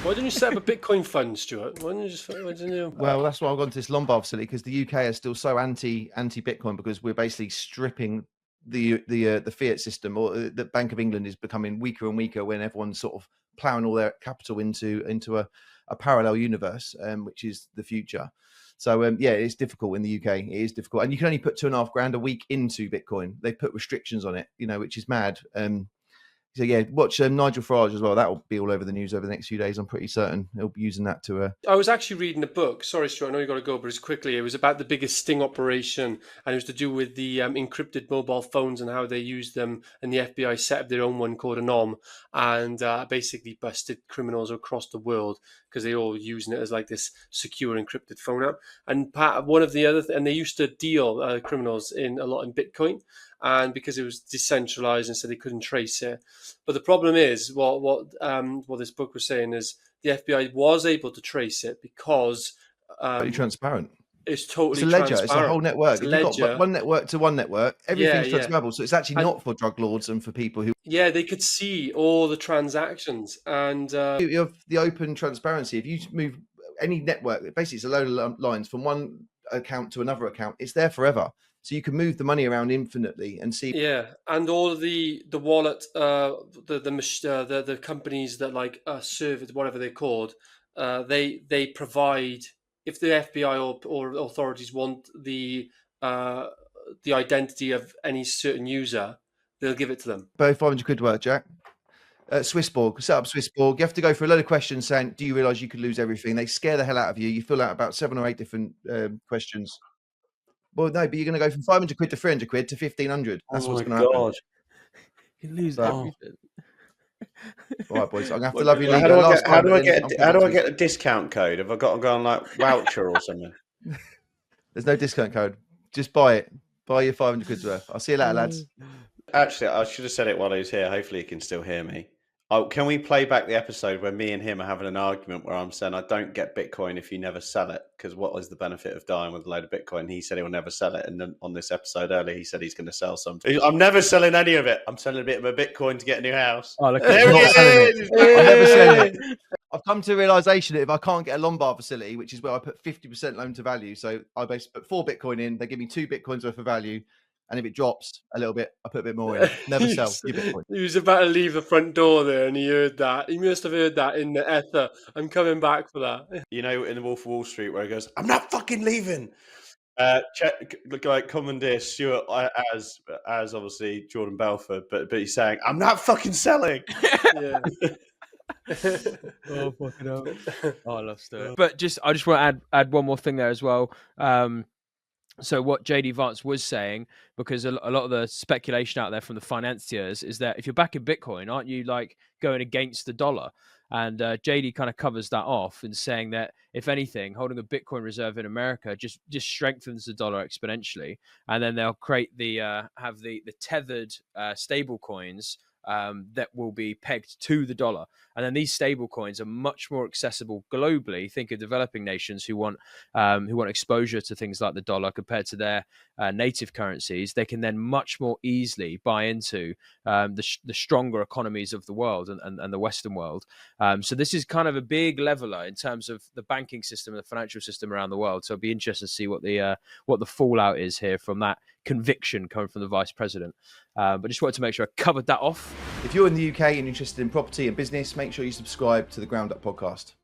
Why don't you set up a Bitcoin fund, Stuart? Why don't you just? Why don't you? Well, that's why I've gone to this Lombard facility, because the UK is still so anti Bitcoin, because we're basically stripping the fiat system, or the Bank of England is becoming weaker and weaker when everyone's sort of ploughing all their capital into a parallel universe, which is the future. So yeah, it's difficult in the UK. It is difficult, and you can only put $2,500 a week into Bitcoin. They put restrictions on it, which is mad. So yeah, watch Nigel Farage as well. That will be all over the news over the next few days. I'm pretty certain he'll be using that to. I was actually reading a book. Sorry, Stuart, I know you got to go, but it's quickly. It was about the biggest sting operation, and it was to do with the encrypted mobile phones and how they used them. And the FBI set up their own one called Anom, and basically busted criminals across the world because they all using it as like this secure encrypted phone app. And one of the other, and they used to deal criminals in a lot in Bitcoin. And because it was decentralized, and so they couldn't trace it. But the problem is, what this book was saying is the FBI was able to trace it because Totally transparent. it's totally It's a ledger. transparent. It's a whole network. It's a If you've ledger. got one network to one network, everything's transferable. So it's actually not for drug lords and for people who. Yeah, they could see all the transactions, and You have the open transparency. If you move any network, basically it's a load of lines from one account to another account. It's there forever. So you can move the money around infinitely and see. Yeah, and all of the wallet, the companies that like serve it, whatever they're called, they provide, if the FBI or authorities want the identity of any certain user, they'll give it to them. Both 500 quid worth, Jack. Swissborg, set up Swissborg. You have to go for a load of questions saying, do you realise you could lose everything? They scare the hell out of you. You fill out about 7 or 8 different questions. Well, no, but you're going to go from 500 quid to 300 quid to 1,500. That's what's going to happen. You lose everything. All right, boys. I'm going to have to love you. How do I get a discount code? Have I got to go on like voucher or something? There's no discount code. Just buy it. Buy your 500 quid's worth. I'll see you later, lads. Actually, I should have said it while he was here. Hopefully he can still hear me. Oh, can we play back the episode where me and him are having an argument where I'm saying I don't get Bitcoin if you never sell it, because what is the benefit of dying with a load of Bitcoin? He said he will never sell it, and then on this episode earlier he said he's going to sell something. I'm never selling any of it. I'm selling a bit of a Bitcoin to get a new house. Oh, look, there it is! I'm never selling it. I've come to a realization that if I can't get a Lombard facility, which is where I put 50% loan to value, so I basically put 4 Bitcoin in, they give me 2 Bitcoins worth of value. And if it drops a little bit, I put a bit more in. Never sell your Bitcoin. He was about to leave the front door there, and he heard that. He must have heard that in the ether. I'm coming back for that. You know, in the Wolf of Wall Street, where he goes, "I'm not fucking leaving." Like commandeer Stuart as obviously Jordan Belfort, but he's saying, "I'm not fucking selling." Yeah. Oh, fucking hell. Oh, I love Stuart. But I just want to add one more thing there as well. So what JD Vance was saying, because a lot of the speculation out there from the financiers is that if you're backing Bitcoin, aren't you like going against the dollar? And JD kind of covers that off in saying that if anything, holding a Bitcoin reserve in America just strengthens the dollar exponentially, and then they'll create have the tethered stable coins that will be pegged to the dollar. And then these stable coins are much more accessible globally. Think of developing nations who want exposure to things like the dollar compared to their native currencies. They can then much more easily buy into the stronger economies of the world and the Western world. So this is kind of a big leveler in terms of the banking system and the financial system around the world. So it'll be interesting to see what the fallout is here from that conviction coming from the vice president. But just wanted to make sure I covered that off. If you're in the UK and interested in property and business, make sure you subscribe to the Ground Up podcast.